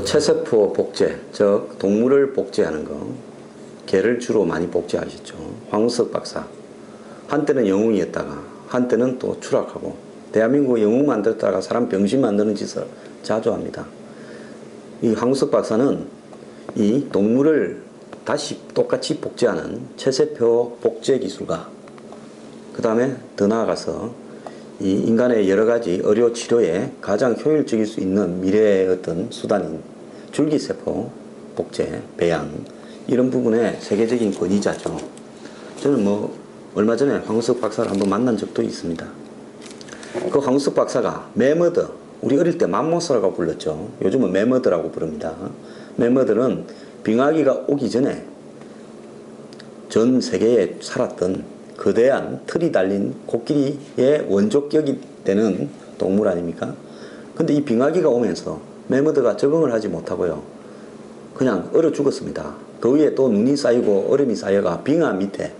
그 체세포 복제, 즉 동물을 복제하는 거, 개를 주로 많이 복제하셨죠. 황우석 박사. 한때는 영웅이었다가 한때는 또 추락하고, 대한민국 영웅 만들었다가 사람 병신 만드는 짓을 자주 합니다. 이 황우석 박사는 이 동물을 다시 똑같이 복제하는 체세포 복제 기술과, 그 다음에 더 나아가서 이 인간의 여러 가지 의료 치료에 가장 효율적일 수 있는 미래의 어떤 수단인 줄기세포 복제, 배양, 이런 부분에 세계적인 권위자죠. 저는 뭐 얼마 전에 황우석 박사를 한번 만난 적도 있습니다. 그 황우석 박사가 매머더, 우리 어릴 때 맘모스라고 불렀죠. 요즘은 매머더라고 부릅니다. 매머더는 빙하기가 오기 전에 전 세계에 살았던 거대한 털이 달린 코끼리의 원조격이 되는 동물 아닙니까? 근데 이 빙하기가 오면서 매머더가 적응을 하지 못하고요, 그냥 얼어 죽었습니다. 더위에 또 눈이 쌓이고 얼음이 쌓여가 빙하 밑에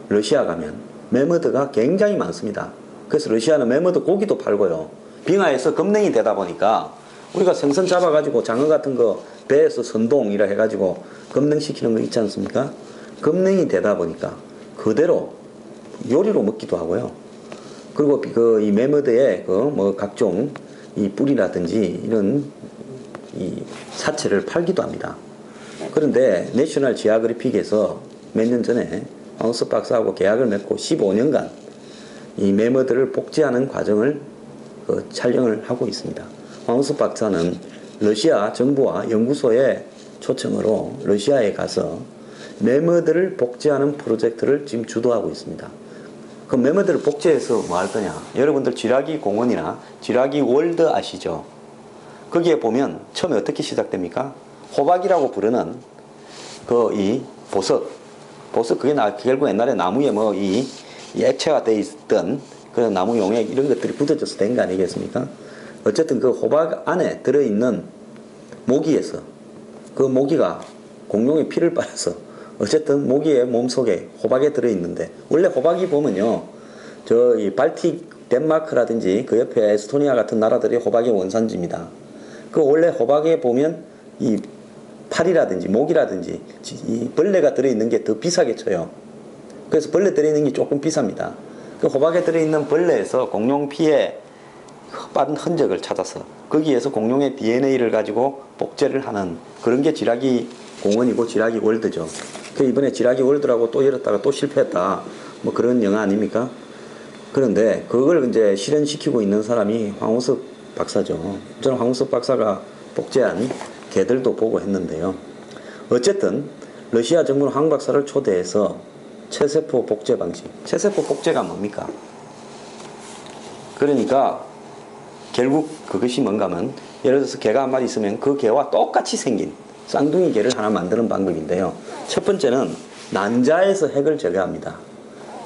러시아 가면 매머더가 굉장히 많습니다. 그래서 러시아는 매머더 고기도 팔고요, 빙하에서 검냉이 되다 보니까 우리가 생선 잡아가지고 장어 같은 거 배에서 선동이라 해가지고 검냉시키는 거 있지 않습니까? 검냉이 되다 보니까 그대로 요리로 먹기도 하고요. 그리고 이 매머더의 뭐 각종 이 뿔이라든지 이런 이 사체를 팔기도 합니다. 그런데 내셔널 지오그래픽에서 몇 년 전에 황우석 박사하고 계약을 맺고 15년간 이 매머더를 복제하는 과정을 촬영을 하고 있습니다. 황우석 박사는 러시아 정부와 연구소의 초청으로 러시아에 가서 매머더를 복제하는 프로젝트를 지금 주도하고 있습니다. 그 매머더를 복제해서 뭐 할 거냐? 여러분들 쥐라기 공원이나 쥐라기 월드 아시죠? 거기에 보면 처음에 어떻게 시작됩니까? 호박이라고 부르는 이 보석 그게 결국 옛날에 나무에 뭐 이 액체가 돼 있던 그런 나무 용액 이런 것들이 굳어져서 된 거 아니겠습니까? 어쨌든 그 호박 안에 들어있는 모기에서 그 모기가 공룡의 피를 빨아서 어쨌든 모기의 몸속에 호박에 들어있는데, 원래 호박이 보면요, 이 발틱 덴마크라든지 그 옆에 에스토니아 같은 나라들이 호박의 원산지입니다. 그 원래 호박에 보면 이 파리라든지 모기라든지 이 벌레가 들어있는 게 더 비싸게 쳐요. 그래서 벌레 들어있는 게 조금 비쌉니다. 그 호박에 들어있는 벌레에서 공룡 피에 빠른 흔적을 찾아서 거기에서 공룡의 DNA를 가지고 복제를 하는 그런 게 쥐라기 공원이고 쥐라기 월드죠. 그 이번에 쥐라기 월드라고 또 열었다가 또 실패했다, 뭐 그런 영화 아닙니까? 그런데 그걸 이제 실현시키고 있는 사람이 황우석 박사죠. 저는 황우석 박사가 복제한 개들도 보고 했는데요. 어쨌든 러시아 정부는 황 박사를 초대해서 체세포 복제 방식, 체세포 복제가 뭡니까? 그러니까 결국 그것이 뭔가 하면, 예를 들어서 개가 한 마리 있으면 그 개와 똑같이 생긴 쌍둥이 개를 하나 만드는 방법인데요. 첫 번째는 난자에서 핵을 제거합니다.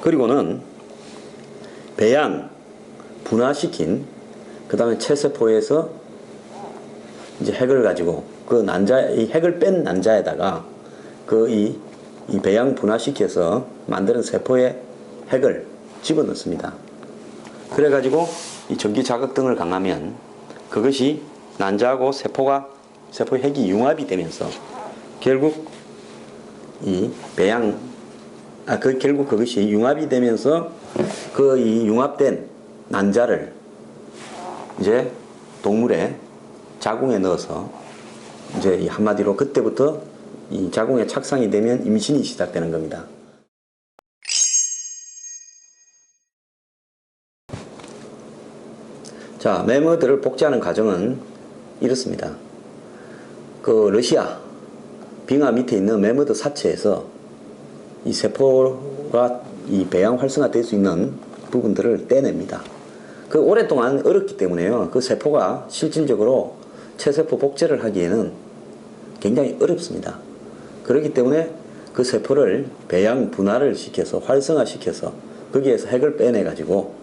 그리고는 배양, 분화시킨, 그 다음에 체세포에서 이제 핵을 가지고 그 이 핵을 뺀 난자에다가 이 배양 분화시켜서 만드는 세포의 핵을 집어넣습니다. 그래가지고 이 전기 자극등을 강하면 그것이 난자하고 세포의 핵이 융합이 되면서 결국 결국 그것이 융합이 되면서 이 융합된 난자를 이제 동물의 자궁에 넣어서 이제 한마디로 그때부터 이 자궁에 착상이 되면 임신이 시작되는 겁니다. 자, 매머더를 복제하는 과정은 이렇습니다. 러시아 빙하 밑에 있는 매머더 사체에서 이 세포가 이 배양 활성화될 수 있는 부분들을 떼냅니다. 오랫동안 얼었기 때문에요, 그 세포가 실질적으로 체세포 복제를 하기에는 굉장히 어렵습니다. 그렇기 때문에 그 세포를 배양 분할을 시켜서 활성화시켜서 거기에서 핵을 빼내 가지고,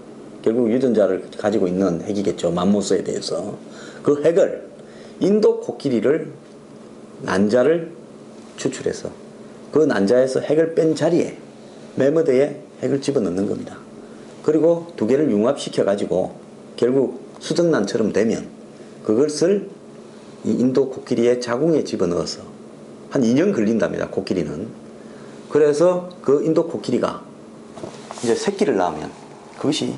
결국 유전자를 가지고 있는 핵이겠죠, 맘모스에 대해서. 그 핵을 인도 코끼리를 난자를 추출해서 그 난자에서 핵을 뺀 자리에 매머더에 핵을 집어넣는 겁니다. 그리고 두 개를 융합시켜 가지고 결국 수정란처럼 되면 그것을 이 인도 코끼리의 자궁에 집어넣어서 한 2년 걸린답니다. 코끼리는. 그래서 그 인도 코끼리가 이제 새끼를 낳으면 그것이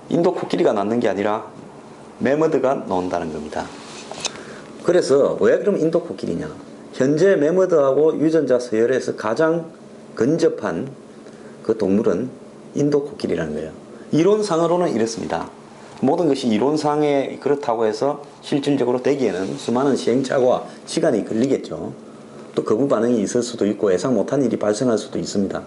인도 코끼리가 낳는 게 아니라 매머드가 나온다는 겁니다. 그래서 왜 그럼 인도 코끼리냐? 현재 매머드하고 유전자 서열에서 가장 근접한 그 동물은 인도 코끼리라는 거예요. 이론상으로는 이렇습니다. 모든 것이 이론상에 그렇다고 해서 실질적으로 되기에는 수많은 시행착오와 시간이 걸리겠죠. 또 거부 반응이 있을 수도 있고 예상 못한 일이 발생할 수도 있습니다.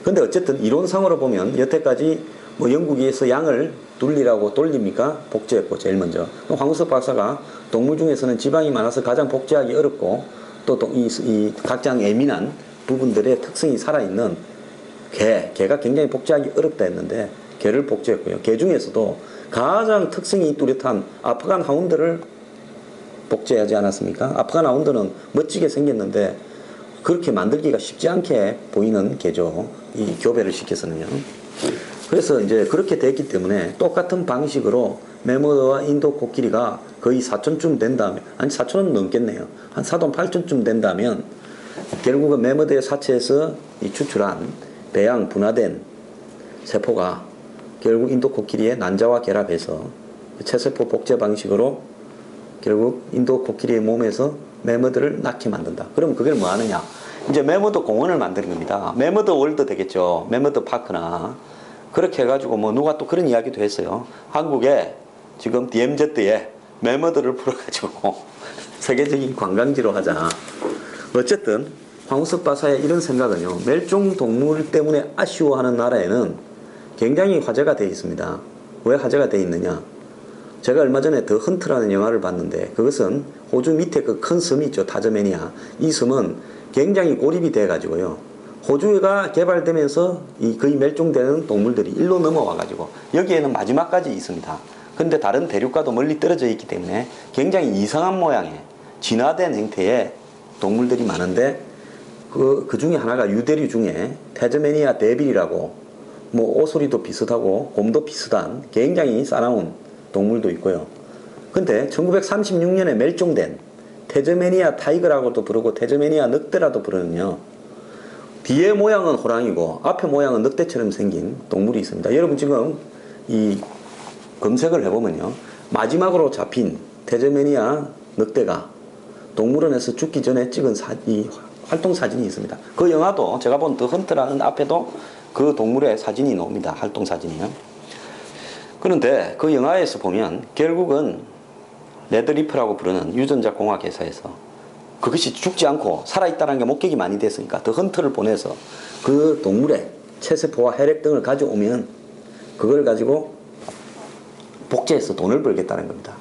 근데 어쨌든 이론상으로 보면 여태까지 뭐 영국에서 양을 둘리라고 돌립니까? 복제했고 제일 먼저. 황우석 박사가 동물 중에서는 지방이 많아서 가장 복제하기 어렵고 또 이 각장 예민한 부분들의 특성이 살아있는 개가 굉장히 복제하기 어렵다 했는데 개를 복제했고요. 개 중에서도 가장 특성이 뚜렷한 아프간 하운드를 복제하지 않았습니까? 아프간 하운드는 멋지게 생겼는데 그렇게 만들기가 쉽지 않게 보이는 개죠. 이 교배를 시켜서는요. 그래서 이제 그렇게 됐기 때문에 똑같은 방식으로 매머드와 인도 코끼리가 거의 4촌쯤 된다면, 아니 4촌은 넘겠네요. 한 4돈 8촌쯤 된다면 결국은 매머드의 사체에서 이 추출한 배양 분화된 세포가 결국 인도 코끼리의 난자와 결합해서 체세포 복제 방식으로 결국 인도 코끼리의 몸에서 매머드를 낳게 만든다. 그럼 그걸 뭐 하느냐? 이제 매머드 공원을 만드는 겁니다. 매머드 월드 되겠죠. 매머드 파크나. 그렇게 해가지고 뭐 누가 또 그런 이야기도 했어요. 한국에 지금 DMZ에 매머드를 풀어가지고 세계적인 관광지로 하자. 어쨌든 황우석 박사의 이런 생각은요. 멸종 동물 때문에 아쉬워하는 나라에는 굉장히 화제가 되어 있습니다. 왜 화제가 되어 있느냐? 제가 얼마 전에 더 헌트라는 영화를 봤는데 그것은 호주 밑에 그 큰 섬이 있죠. 타즈메니아. 이 섬은 굉장히 고립이 돼 가지고요. 호주가 개발되면서 이 거의 멸종되는 동물들이 일로 넘어와 가지고 여기에는 마지막까지 있습니다. 근데 다른 대륙과도 멀리 떨어져 있기 때문에 굉장히 이상한 모양의 진화된 형태의 동물들이 많은데 그 중에 하나가 유대류 중에 태즈메니아 데빌이라고 뭐 오소리도 비슷하고 곰도 비슷한 굉장히 싸나운 동물도 있고요. 근데 1936년에 멸종된 태즈메니아 타이거라고도 부르고 태즈메니아 늑대라도 부르는요. 뒤에 모양은 호랑이고 앞에 모양은 늑대처럼 생긴 동물이 있습니다. 여러분 지금 이 검색을 해보면요. 마지막으로 잡힌 태즈메니아 늑대가 동물원에서 죽기 전에 찍은 이 활동 사진이 있습니다. 그 영화도 제가 본 더 헌트라는 앞에도 그 동물의 사진이 나옵니다. 활동 사진이요. 그런데 그 영화에서 보면 결국은 레드리프라고 부르는 유전자 공학 회사에서 그것이 죽지 않고 살아있다는 게 목격이 많이 됐으니까 더 헌트를 보내서 그 동물의 체세포와 혈액 등을 가져오면 그걸 가지고 복제해서 돈을 벌겠다는 겁니다.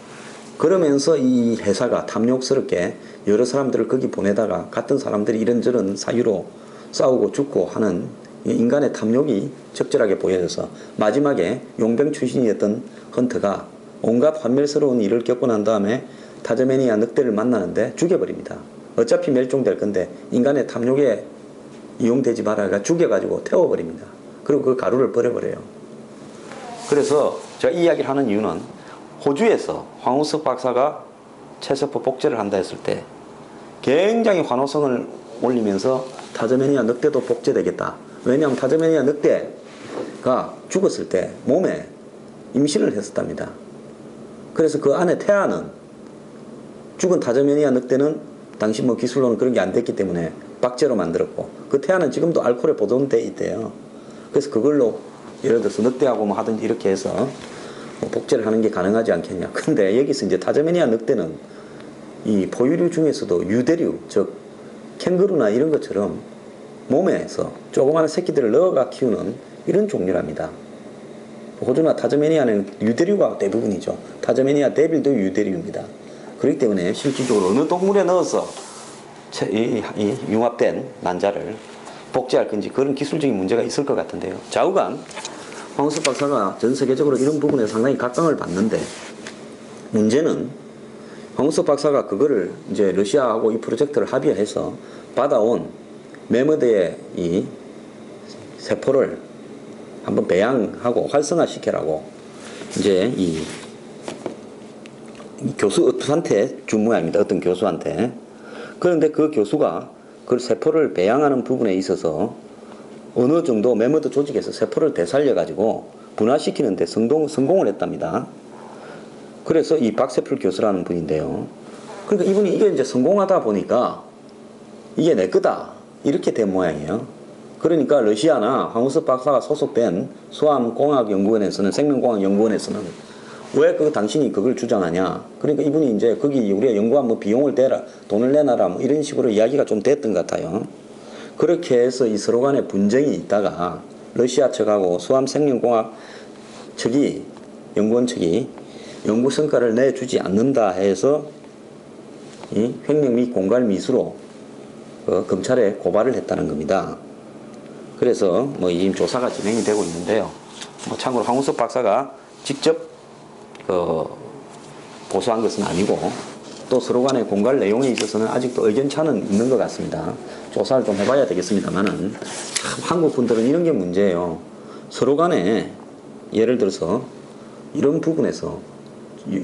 그러면서 이 회사가 탐욕스럽게 여러 사람들을 거기 보내다가 같은 사람들이 이런저런 사유로 싸우고 죽고 하는 인간의 탐욕이 적절하게 보여져서 마지막에 용병 출신이었던 헌트가 온갖 환멸스러운 일을 겪고 난 다음에 타즈메니아 늑대를 만나는데 죽여버립니다. 어차피 멸종될 건데 인간의 탐욕에 이용되지 말아가 죽여가지고 태워버립니다. 그리고 그 가루를 버려버려요. 그래서 제가 이 이야기를 하는 이유는 호주에서 황우석 박사가 체세포 복제를 한다 했을 때 굉장히 환호성을 올리면서 타즈메니아 늑대도 복제되겠다. 왜냐하면 타즈메니아 늑대가 죽었을 때 몸에 임신을 했었답니다. 그래서 그 안에 태아는 죽은 타즈메니아 늑대는 당시 뭐 기술로는 그런 게 안 됐기 때문에 박제로 만들었고 그 태아는 지금도 알코올에 보존돼 있대요. 그래서 그걸로 예를 들어서 늑대하고 뭐 하든지 이렇게 해서 뭐 복제를 하는 게 가능하지 않겠냐. 근데 여기서 이제 타즈메니아 늑대는 이 포유류 중에서도 유대류, 즉 캥거루나 이런 것처럼 몸에서 조그마한 새끼들을 넣어가 키우는 이런 종류랍니다. 호주나 타즈메니아는 유대류가 대부분이죠. 타즈메니아 데빌도 유대류입니다. 그렇기 때문에 실질적으로 어느 동물에 넣어서 이 융합된 난자를 복제할 건지 그런 기술적인 문제가 있을 것 같은데요. 좌우간 황우석 박사가 전 세계적으로 이런 부분에 상당히 각광을 받는데 문제는 황우석 박사가 그거를 이제 러시아하고 이 프로젝트를 합의해서 받아온 매머드의 이 세포를 한번 배양하고 활성화시켜라고 이제 이 교수한테 준 모양입니다. 어떤 교수한테. 그런데 그 교수가 그 세포를 배양하는 부분에 있어서 어느 정도 매머드 조직에서 세포를 되살려가지고 분화시키는데 성공을 했답니다. 그래서 이 박세풀 교수라는 분인데요. 그러니까 이분이 이게 이제 성공하다 보니까 이게 내 거다. 이렇게 된 모양이에요. 그러니까 러시아나 황우석 박사가 소속된 수암공학연구원에서는, 생명공학연구원에서는 왜 당신이 그걸 주장하냐. 그러니까 이분이 이제 거기 우리가 연구한 뭐 비용을 대라, 돈을 내놔라, 뭐 이런 식으로 이야기가 좀 됐던 것 같아요. 그렇게 해서 이 서로 간에 분쟁이 있다가 러시아 측하고 수암생명공학 측이, 연구원 측이 연구 성과를 내주지 않는다 해서 이 횡령 및 공갈 미수로 검찰에 고발을 했다는 겁니다. 그래서 뭐 이미 조사가 진행이 되고 있는데요. 뭐 참고로 황우석 박사가 직접 보수한 것은 아니고 또 서로 간의 공갈 내용에 있어서는 아직도 의견차는 있는 것 같습니다. 조사를 좀 해봐야 되겠습니다만은 참 한국 분들은 이런 게 문제예요. 서로 간에 예를 들어서 이런 부분에서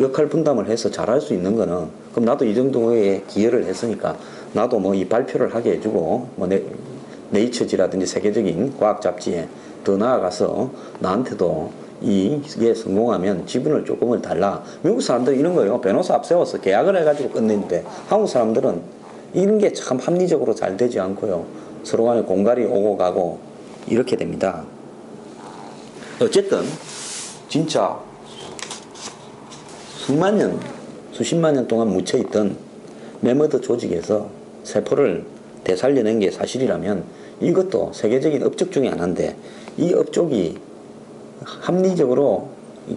역할 분담을 해서 잘할 수 있는 거는, 그럼 나도 이 정도의 기여를 했으니까 나도 뭐 이 발표를 하게 해주고 뭐 네이처지라든지 세계적인 과학 잡지에 더 나아가서 나한테도 이게 성공하면 지분을 조금을 달라. 미국 사람들 이런 거예요. 변호사 앞세워서 계약을 해가지고 끝내는데 한국 사람들은 이런 게 참 합리적으로 잘 되지 않고요. 서로 간에 공갈이 오고 가고 이렇게 됩니다. 어쨌든 진짜 수만 년, 수십만 년 동안 묻혀있던 매머드 조직에서 세포를 되살려낸 게 사실이라면 이것도 세계적인 업적 중에 하나인데 이 업적이 합리적으로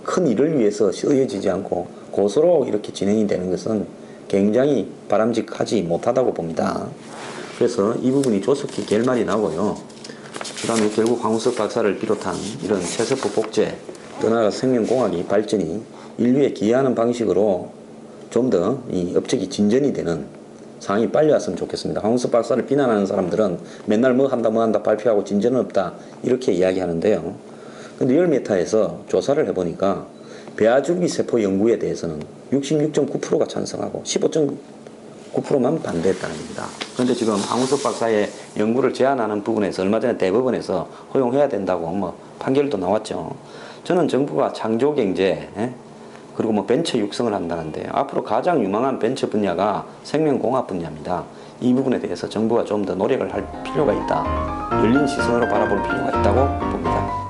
큰 일을 위해서 쓰여지지 않고 고소로 이렇게 진행이 되는 것은 굉장히 바람직하지 못하다고 봅니다. 그래서 이 부분이 조속히 결말이 나고요. 그 다음에 결국 황우석 박사를 비롯한 이런 체세포 복제, 또 나아가 생명공학이 발전이 인류에 기여하는 방식으로 좀 더 이 업적이 진전이 되는 상황이 빨리 왔으면 좋겠습니다. 황우석 박사를 비난하는 사람들은 맨날 뭐 한다 발표하고 진전은 없다 이렇게 이야기하는데요. 근데 리얼메타에서 조사를 해보니까 배아줄기 세포 연구에 대해서는 66.9%가 찬성하고 15.9%만 반대했다는 겁니다. 그런데 지금 황우석 박사의 연구를 제한하는 부분에서 얼마 전에 대법원에서 허용해야 된다고 뭐 판결도 나왔죠. 저는 정부가 창조 경제, 그리고 뭐 벤처 육성을 한다는데 앞으로 가장 유망한 벤처 분야가 생명공학 분야입니다. 이 부분에 대해서 정부가 좀 더 노력을 할 필요가 있다. 열린 시선으로 바라볼 필요가 있다고 봅니다.